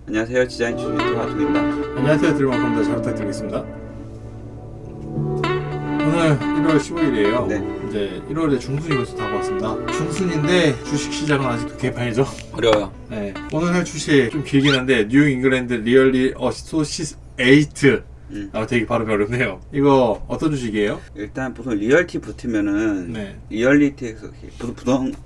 안녕하세요. 디자인 주식 유튜버 아동입니다. 안녕하세요. 드림워크입니다. 잘 부탁드리겠습니다. 오늘 1월 15일이에요. 네. 이제 1월에 중순이 벌써 다가왔습니다. 중순인데 주식시장은 아직도 개판이죠. 어려워요. 네. 오늘 할 주식 좀 길긴 한데 뉴 잉글랜드 리얼리 어소시에이트 되게 발음이 어렵네요. 이거 어떤 주식이에요? 일단 보통 리얼티 붙으면은 네. 리얼리티에서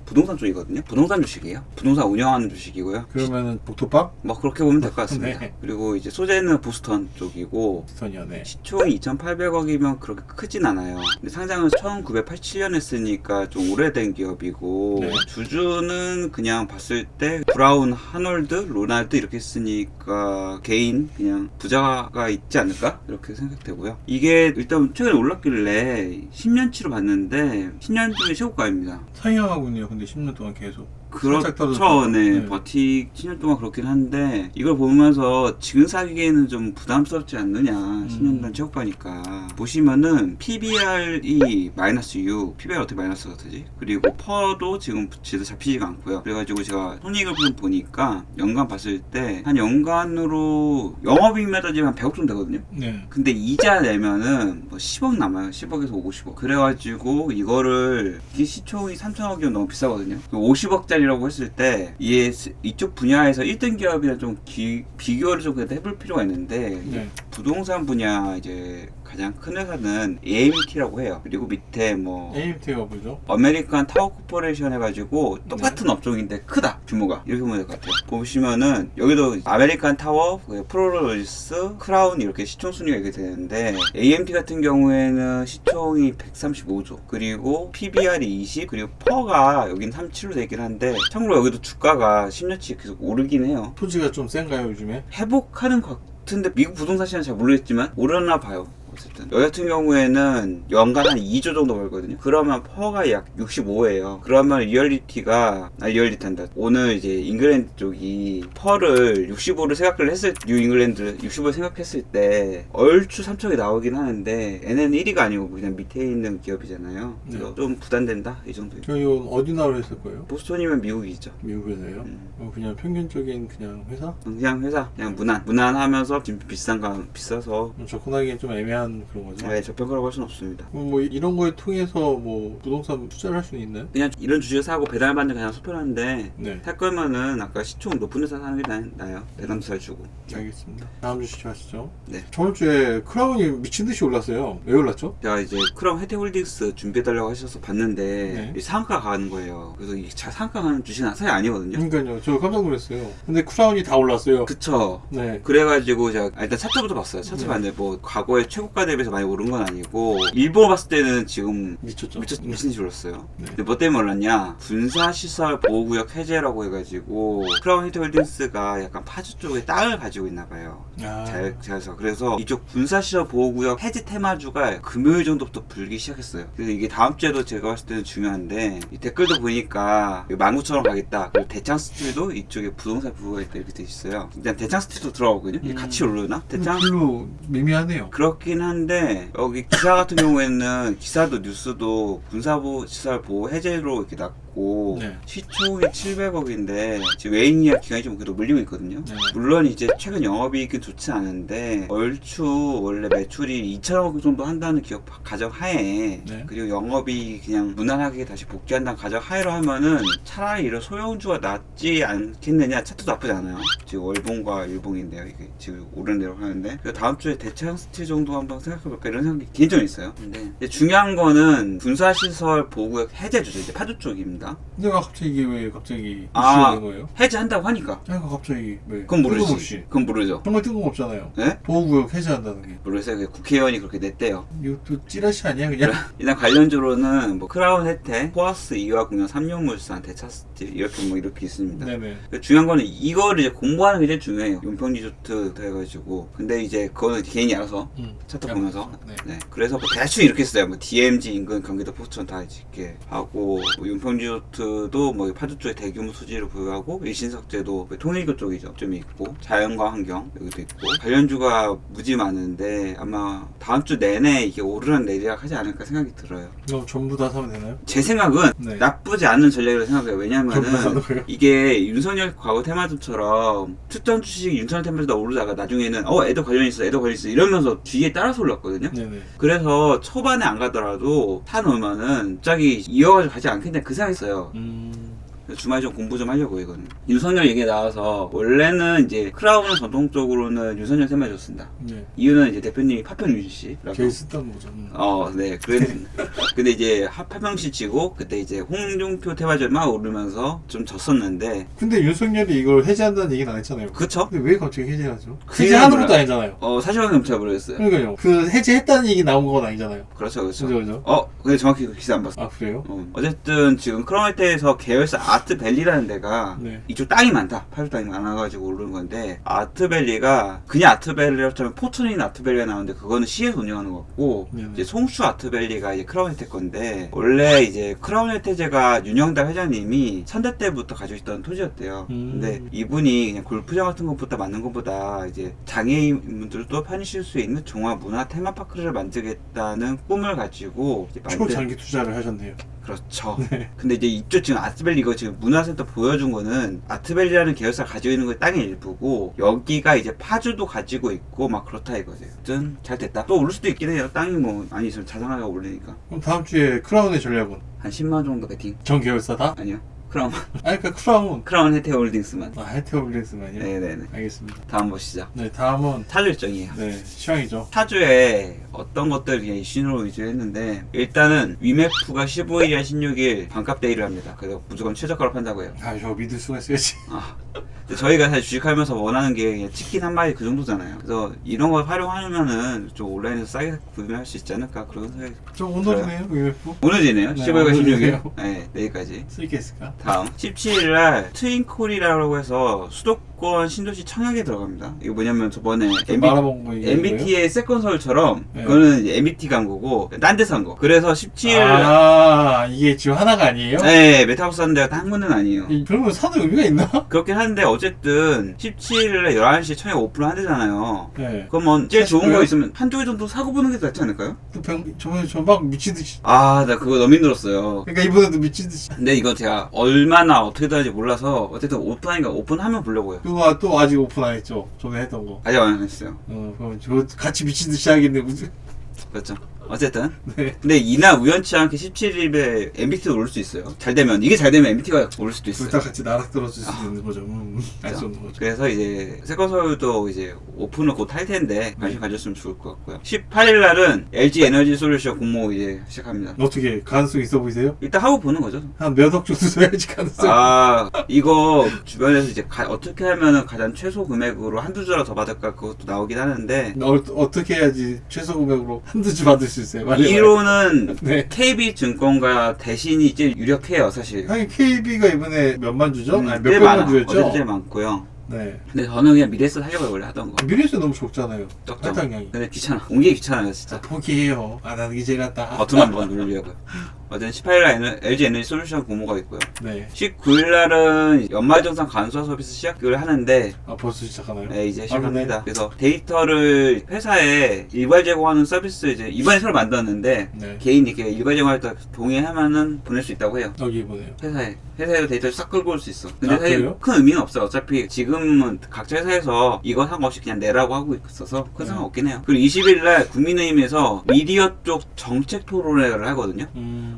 부동산 쪽이거든요. 부동산 주식이에요. 부동산 운영하는 주식이고요. 그러면은 복토박? 뭐 그렇게 보면 될 것 같습니다. 네. 그리고 이제 소재는 보스턴 쪽이고 스턴이요. 네. 시총이 2,800억이면 그렇게 크진 않아요. 근데 상장은 1987년 했으니까 좀 오래된 기업이고 네. 주주는 그냥 봤을 때 브라운, 하놀드, 로날드 이렇게 했으니까 개인 그냥 부자가 있지 않을까? 이렇게 생각되고요. 이게 일단 최근에 올랐길래 10년치로 봤는데 10년 중에 최고가입니다. 상향하고 있네요. 근데 10년 동안 계속. 그렇죠. 네. 버티 10년 동안 그렇긴 한데 이걸 보면서 지금 사기에는 좀 부담스럽지 않느냐. 10년 전 최고가니까. 보시면은 PBR이 마이너스 6. PBR 어떻게 마이너스가 되지? 그리고 퍼도 지금 제대로 잡히지가 않고요. 그래가지고 제가 손익을 좀 보니까 연간 봤을 때 한 연간으로 영업이익만 따지면 한 100억 정도 되거든요. 네. 근데 이자 내면은 뭐 10억 남아요. 10억에서 50억. 그래가지고 이거를 이게 시총이 3천억이면 너무 비싸거든요. 50억짜리라고 했을 때 이쪽 분야에서 1등 기업이랑 좀 비교를 좀 그래도 해볼 필요가 있는데 네. 부동산 분야 이제 가장 큰 회사는 AMT라고 해요. 그리고 밑에 뭐 AMT가 뭐죠? 아메리칸 타워 코퍼레이션 해가지고 똑같은 업종인데 크다 규모가 이렇게 보면 될 것 같아요. 보시면은 여기도 아메리칸 타워, 프로로지스, 크라운 이렇게 시총 순위가 이렇게 되는데 AMT 같은 경우에는 시총이 135조 그리고 PBR이 20 그리고 퍼가 여긴 37로 되긴 한데 참고로 여기도 주가가 10년치 계속 오르긴 해요. 토지가 좀 센가요 요즘에? 회복하는 것 같은데 미국 부동산 시장 잘 모르겠지만 오르나 봐요. 어쨌든 여기 같은 경우에는 연간 한 2조 정도 벌거든요. 그러면 퍼가 약 65예요. 그러면 리얼리티한다. 오늘 이제 잉글랜드 쪽이 퍼를 65를 생각을 했을 뉴 잉글랜드 65를 생각했을 때 얼추 3천이 나오긴 하는데 얘네는 1위가 아니고 그냥 밑에 있는 기업이잖아요. 그래서 네. 좀 부담된다 이 정도. 이건 어디 나라로 했을 거예요? 보스턴이면 미국이죠. 미국 회사예요? 그냥 평균적인 그냥 회사? 그냥 회사 그냥 무난하면서 지금 비싸서 접근하기엔 좀 애매한 그런 거죠. 네, 저평가라고 할 수는 없습니다. 뭐 이런 거에 통해서 뭐 부동산 투자를 할 수는 있나요? 그냥 이런 주식 사고 배달받는 그냥 소편한데 네. 살 거면은 아까 시총 높은 데서 사는 게 나요. 배당도 잘 주고. 알겠습니다. 다음 주식 하시죠. 네. 저번 주에 크라운이 미친 듯이 올랐어요. 왜 올랐죠? 제가 이제 크라운 혜태홀딩스 준비해달라고 하셔서 봤는데 네. 상한가 가는 거예요. 그래서 이 상한가 가는 주식은 사실 아니거든요. 그러니까요. 저 깜짝 놀랐어요. 근데 크라운이 다 올랐어요. 그쵸. 네. 그래가지고 제가 일단 차트부터 봤어요. 차트 봤는데 뭐 과거의 최고가 대비해서 많이 오른 건 아니고 일본 봤을 때는 지금 미쳤죠. 미친 듯이 올랐어요. 네. 근데 뭐 때문에 올랐냐? 군사시설 보호구역 해제라고 해가지고 크라운 혜태홀딩스가 약간 파주 쪽에 땅을 가지고 있나 봐요. 잘해서 그래서 이쪽 군사시설 보호구역 해제 테마주가 금요일 정도부터 불기 시작했어요. 그래서 이게 다음 주에도 제가 봤을 때는 중요한데 이 댓글도 보니까 19,000원 가겠다. 그리고 대창스틸도 이쪽에 부동산 부부가 있다 이렇게 돼 있어요. 일단 대창스틸도 들어가거든요. 이게 같이 오르나? 대창? 별로 미미하네요. 그렇긴 한데 여기 기사 같은 경우에는 기사도 뉴스도 군사시설 보호 해제로 이렇게 났고 네. 시총이 700억인데 지금 외인이야 기간이 좀 그래도 물리고 있거든요. 네. 물론 이제 최근 영업이익이 좋지 않은데 얼추 원래 매출이 2천억 정도 한다는 기업 가정하에 네. 그리고 영업이 그냥 무난하게 다시 복귀한다는 가정하에로 하면은 차라리 이런 소형주가 낫지 않겠느냐. 차트도 나쁘지 않아요. 지금 월봉과 일봉인데요. 이게 지금 오른 대로 하는데 그래서 다음 주에 대창스틸 정도 한번 생각해볼까 이런 생각이 개인적으로 있어요. 근데 이제 중요한 거는 군사시설 보호구역 해제주죠. 이제 파주 쪽입니다. 근데 갑자기 이게 왜 갑자기 아. 이슈가 된 거예요? 해제한다고 하니까. 내가 갑자기 왜? 그건 모르지. 뜬금없이. 그건 모르죠. 정말 뜬금없잖아요. 네? 보호구역 해제한다는 게. 모르겠어요. 국회의원이 그렇게 냈대요. 이것도 찌라시 아니야 그냥? 일단 관련주로는 뭐 크라운 혜택, 포아스 이화공연, 삼용물산, 대차스틸 이렇게 있습니다. 네네. 중요한 거는 이거를 이제 공부하는 게 제일 중요해요. 용평 리조트 해가지고. 근데 이제 그거는 개인이 알아서 차트 보면서. 네. 네. 그래서 뭐 대충 이렇게 했어요. 뭐 DMZ 인근 경기도 포천 다 이렇게 하고 뭐 용평 리조트도 뭐 파주 쪽에 대규모 수지를 보유하고, 일신석재도 통일교 쪽이죠. 좀 있고, 자연과 환경 여기도 있고, 관련주가 무지 많은데 아마 다음 주 내내 이게 오르락 내리락 하지 않을까 생각이 들어요. 그럼 전부 다 사면 되나요? 제 생각은 네. 나쁘지 않은 전략이라고 생각해요. 왜냐면은 전부 다 사는 거예요? 이게 윤석열 과거 테마주처럼 특정 주식 윤석열 테마주다 오르다가 나중에는 애도 관련 있어 이러면서 뒤에 따라서 올랐거든요. 네네. 그래서 초반에 안 가더라도 사놓으면은 갑자기 이어가지고 가지 않겠냐 그 생각했어요. 주말에 좀 공부 좀 하려고 이거는. 윤석열 얘기 나와서 원래는 이제 크라운은 전통적으로는 윤석열 테마주 쓴다. 네. 이유는 이제 대표님이 파평윤 씨라고. 제일 쓰던 거죠. 네. 근데 이제 파평시 치고 그때 이제 홍준표 테마주를 막 오르면서 좀 졌었는데. 근데 윤석열이 이걸 해제한다는 얘기는 안 했잖아요. 그쵸? 근데 왜 갑자기 해제하죠? 그 해제하는 얘기는 것도 아니잖아요. 사실은 잘 모르겠어요. 그러니까요. 그 해제했다는 얘기 나온 건 아니잖아요. 그렇죠. 그죠. 근데 정확히 그 기사 안 봤어. 아 그래요? 어쨌든 지금 크라운테에서 계열사 아트밸리라는 데가 네. 이쪽 땅이 많다. 파주 땅이 많아가지고 오르는 건데, 아트밸리가 그냥 아트밸리라고 하면 포천인 아트밸리가 나오는데 그거는 시에서 운영하는 것 같고, 네네. 이제 송수 아트밸리가 이제 크라운 혜택 건데, 원래 이제 크라운 혜택제가 윤영달 회장님이 선대 때부터 가지고 있던 토지였대요. 근데 이분이 그냥 골프장 같은 것보다 만든 것보다 이제 장애인분들도 편히 쉴 수 있는 종합 문화 테마파크를 만들겠다는 꿈을 가지고 이제 초장기 투자를 하셨네요. 그렇죠. 네. 근데 이제 이쪽 지금 아트밸리 이거 지금 문화센터 보여준 거는 아트밸리라는 계열사 가지고 있는 거 땅의 일부고, 여기가 이제 파주도 가지고 있고 막 그렇다 이거죠. 어쨌든 잘 됐다. 또 오를 수도 있긴 해요. 땅이 뭐 많이 있으면 자산가가 오르니까. 그럼 다음 주에 크라운의 전략은? 한 10만 정도 베팅. 전 계열사다? 아니요. 크라운. 아니 그러니까 크라운. 크라운 혜태홀딩스만. 해태올리스만이요? 네네네. 알겠습니다. 다음 보시죠. 네 다음은 타주 일정이에요. 네 시황이죠. 타주에 어떤 것들 그냥 이슈로 위주했는데, 일단은 위메프가 15일이나 16일 반값 데이를 합니다. 그래서 무조건 최저가로 판다고 해요. 아 저 믿을 수가 있어야지. 근데 저희가 사실 주식하면서 원하는 게 그냥 치킨 한 마리 그 정도잖아요. 그래서 이런 걸 활용하면은 좀 온라인에서 싸게 구매할 수 있지 않을까 그런 생각이. 좀 오늘이네요 위메프. 오늘이네요. 네, 15일과 16일. 오늘이네요. 네, 내일까지. 쓸 게 있을까? 다음 17일날 트윈콜이라고 해서 수도권 신도시 청약에 들어갑니다. 이거 뭐냐면 저번에 말아먹은 거 얘기한 거예요? MBT의 세컨서울처럼 네. 그거는 이제 MBT 간 거고 딴 데 산 거. 그래서 17일 아 이게 지금 하나가 아니에요? 네, 메타버스 산 데가 한 군데는 아니에요. 그러면 사는 의미가 있나? 그렇긴 한데 어쨌든 17일에 11시에 청약 오픈을 한대잖아요. 네. 그러면 제일 좋은 사실까요? 거 있으면 한두 개 정도 사고 보는 게 낫지 않을까요? 저번에 막 미치듯이. 나 그거 너무 힘들었어요. 그러니까 이번에도 미치듯이. 근데 이거 제가 얼마나 어떻게 될지 몰라서 어쨌든 오픈하니까 오픈하면 보려고요. 그거 또 아직 오픈 안 했죠? 전에 했던 거. 아직 안 했어요. 그럼 저 같이 미치듯이 하겠네 무슨. 그렇죠. 어쨌든. 네. 근데 이날 우연치 않게 17일에 MBT도 오를 수 있어요. 잘 되면. 이게 잘 되면 MBT가 오를 수도 있어요. 둘 다 같이 나락 떨어질 수 있는 거죠. 알 수 없는 거죠. 그래서 이제 세컨서울도 이제 오픈을 곧 할 텐데 관심 가졌으면 좋을 것 같고요. 18일 날은 LG 에너지 솔루션 공모 이제 시작합니다. 어떻게 가능성 있어 보이세요? 일단 하고 보는 거죠. 한 몇 억 정도 써야지 가능성. 이거 주변에서 이제 어떻게 하면은 가장 최소 금액으로 한두 주라 더 받을까 그것도 나오긴 하는데, 어떻게 해야지 최소 금액으로 한두 주 받을 수 있어요? 이로는 네. KB증권가 대신이 이제 유력해요 사실. 아니 KB가 이번에 몇만 주죠? 아니 제일 몇백만 많아. 주였죠? 어제도 제일 많고요. 네. 근데 저는 그냥 미래에서 하려고 원래 하던 거. 미래에서 너무 적잖아요. 적죠. 할당량이. 근데 귀찮아. 옮기기 귀찮아요 진짜. 포기해요. 안 하는 게 제일 낫다. 버튼 한번 누르려고요. 어제는 18일날 LG 에너지 솔루션 공모가 있고요. 네. 19일날은 연말정산 간소화 서비스 시작을 하는데, 벌써 시작하나요? 네, 이제 시작합니다. 네. 그래서 데이터를 회사에 일괄 제공하는 서비스 이제 이번에 새로 만들었는데, 네. 개인이 이렇게 일괄 제공할 때 동의하면은 보낼 수 있다고 해요. 여기 보네요. 회사에 데이터를 싹 끌고 올 수 있어. 근데 아, 사실 그래요? 큰 의미는 없어요. 어차피 지금은 각자 회사에서 이거 상관없이 그냥 내라고 하고 있어서 큰 상관 없긴 해요. 그리고 20일날 국민의힘에서 미디어 쪽 정책 토론회를 하거든요.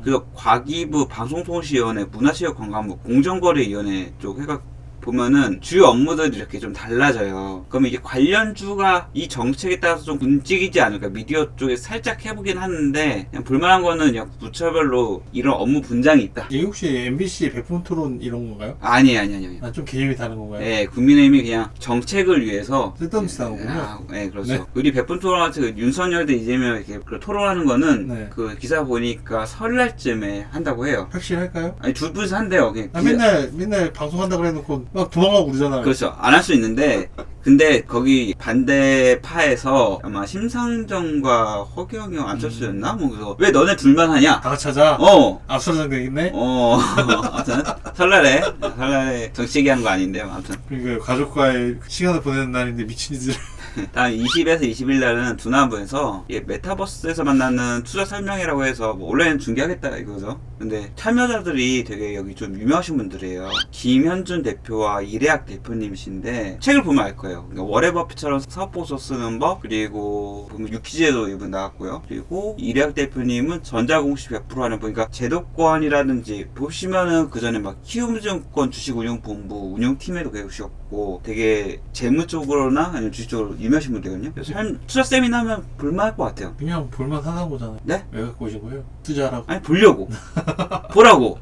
그래서 과기부 방송통신위원회, 문화체육관광부, 공정거래위원회 쪽 해가 보면은 주요 업무들이 이렇게 좀 달라져요. 그러면 이게 관련주가 이 정책에 따라서 좀 움직이지 않을까. 미디어 쪽에 살짝 해보긴 하는데, 그냥 볼만한 거는 그냥 부처별로 이런 업무 분장이 있다. 이게 혹시 MBC 백분 토론 이런 건가요? 아니에요. 좀 개념이 다른 건가요? 네, 국민의힘이 그냥 정책을 위해서 쓸데없는 짓 하는 거군요. 네, 그렇죠. 네. 우리 백분 토론 같은 그 윤석열 대 이재명 이렇게 그 토론하는 거는 네. 그 기사 보니까 설날쯤에 한다고 해요. 확실할까요? 아니 두 분이서 한대요. 그냥 맨날 방송한다고 해놓고 막 도망가고 그러잖아요. 그렇죠. 안 할 수 있는데 근데 거기 반대파에서 아마 심상정과 허경영 안철수였나? 뭐 그래서 왜 너네 둘만 하냐? 다 같이 하자. 어. 앞서장 되겠네. 아무튼 설날에 정치 얘기한 거 아닌데 아무튼 그러니까 가족과의 시간을 보내는 날인데 미친 짓을. 다음 20에서 20일 날은 두나무에서 메타버스에서 만나는 투자 설명회라고 해서 뭐 온라인 중계하겠다 이거죠. 근데 참여자들이 되게 여기 좀 유명하신 분들이에요. 김현준 대표와 이래학 대표님이신데 책을 보면 알 거예요. 그러니까 워렌 버핏처럼 사업보고서 쓰는 법, 그리고 보면 유키즈에도 이분 나왔고요. 그리고 이래학 대표님은 전자공시 100% 하는 법, 그러니까 제도권이라든지 보시면은 그 전에 막 키움증권 주식운용본부 운용팀에도 계셨고 되게 재무 쪽으로나 아니면 주식 쪽으로 유명하신 분들이거든요. 그래서 투자 세미나면 볼만할 것 같아요. 그냥 볼만 하나 보잖아요. 네? 왜 갖고 오신 거예요? 투자하라고. 아니 보려고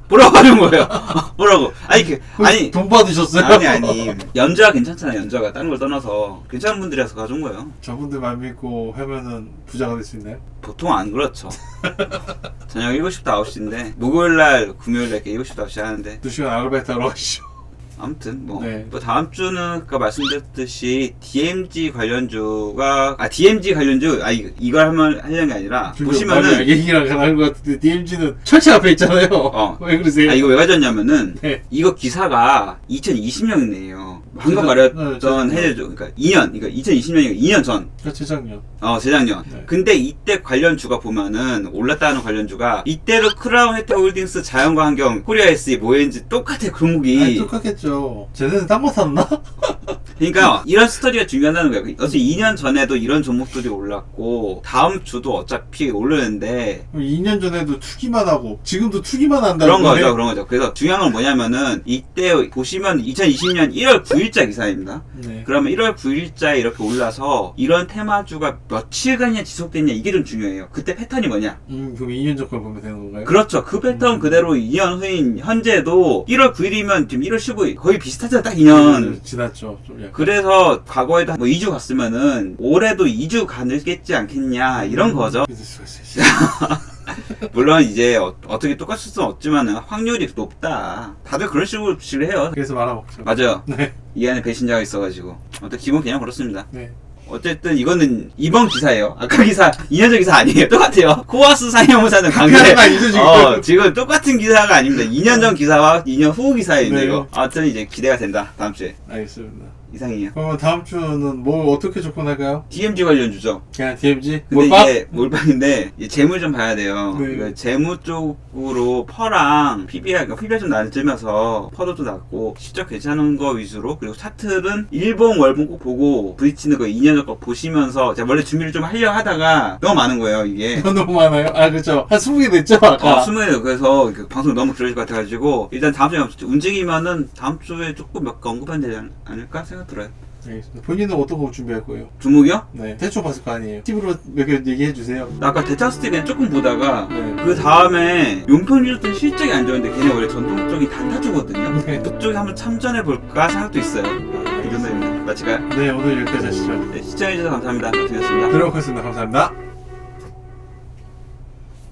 보라고 하는 거예요. 보라고. 아니 돈 받으셨어요? 아니 연주가 괜찮잖아요. 연주가 다른 걸 떠나서 괜찮은 분들이라서 가져온 거예요. 저분들 말 믿고 하면은 부자가 될 수 있나요? 보통 안 그렇죠. 저녁 7시부터 9시인데 목요일날 금요일날 이렇게 7시부터 9시 하는데 2시간 아르바이트 하러 가시죠. 아무튼 뭐 네. 다음 주는 아까 말씀드렸듯이 DMZ 관련주가 DMZ 관련주 이걸 하려는 게 아니라 보시면은 얘기랑 가는 것 같은데 DMZ는 철제 앞에 있잖아요. 왜 그러세요? 이거 왜 가져왔냐면은 네. 이거 기사가 2020년이네요. 방금 말했던 해제주 그러니까 2년 그러니까 2020년이니까 2년 전. 재작년. 재작년. 네. 근데 이때 관련주가 보면은 올랐다는 관련주가 이때로 크라운 혜택홀딩스 자연과 환경 코리아 SE 뭐인지 똑같아 종목이. 똑같겠죠. 쟤네는 딴 거 샀나? 그러니까 이런 스터디가 중요하다는 거예요. 어차피 2년 전에도 이런 종목들이 올랐고 다음 주도 어차피 오르는데 2년 전에도 투기만 하고 지금도 투기만 한다는 그런 거죠. 그래서 중요한 건 뭐냐면은 이때 보시면 2020년 1월 9일자 기사입니다. 네. 그러면 1월 9일자에 이렇게 올라서 이런 테마주가 며칠간이나 지속됐냐 이게 좀 중요해요. 그때 패턴이 뭐냐? 그럼 2년 전 걸 보면 되는 건가요? 그렇죠. 그 패턴 그대로 2년 후인 현재도 1월 9일이면 지금 1월 15일 거의 비슷하잖아. 딱 2년. 지났죠. 좀 약간. 그래서 과거에도 뭐 2주 갔으면은 올해도 2주 가능겠지 않겠냐 이런 거죠. 믿을 수가 있어요. 물론 이제 어떻게 똑같을 수는 없지만은 확률이 높다. 다들 그런 식으로 주식을 해요. 그래서 말아먹죠. 맞아요. 네. 이 안에 배신자가 있어가지고. 어떤 기본 그냥 그렇습니다. 네. 어쨌든 이거는 이번 기사예요. 아까 기사 2년 전 기사 아니에요. 똑같아요. 코아스 상여무사는 관계. 지금 똑같은 기사가 아닙니다. 2년 전 기사와 2년 후 기사예요. 네. 이거. 아무튼 이제 기대가 된다. 다음 주에. 알겠습니다. 이상이에요. 그러면 다음 주는 뭘 어떻게 접근할까요? DMZ 관련주죠. 그냥 DMZ? 근데 몰빵? 이게 몰빵인데 재물 좀 봐야 돼요. 네. 그러니까 재무 쪽으로 퍼랑 PBR, 그러니까 PBR 좀 낮으면서 퍼도 좀 낮고 실적 괜찮은 거 위주로, 그리고 차트는 일본 월봉 꼭 보고 브리치는 거 2년 전 거 보시면서 제가 원래 준비를 좀 하려 하다가 너무 많은 거예요 이게. 너무 많아요? 그렇죠. 한 20개 됐죠 아까? 20개. 그래서 방송 너무 길어질 것 같아가지고 일단 다음 주에 움직이면은 다음 주에 조금 몇 개 언급하면 되지 않을까 생각 들어요. 알겠습니다. 본인은 어떤 거 준비할 거예요? 주목이요? 네. 대충 봤을 거 아니에요? 팁으로 몇 개 얘기해 주세요. 나 아까 대차스틱 그냥 조금 보다가 네. 그 다음에 용평유조는 실적이 안 좋은데 걔네 원래 전통적인 단타주거든요. 네. 그쪽에 한번 참전해 볼까 생각도 있어요. 이 정도입니다. 마칠까요? 네, 오늘 여기까지 하시죠. 네, 시청해주셔서 감사합니다. 고생하셨습니다. 들어오겠습니다. 감사합니다.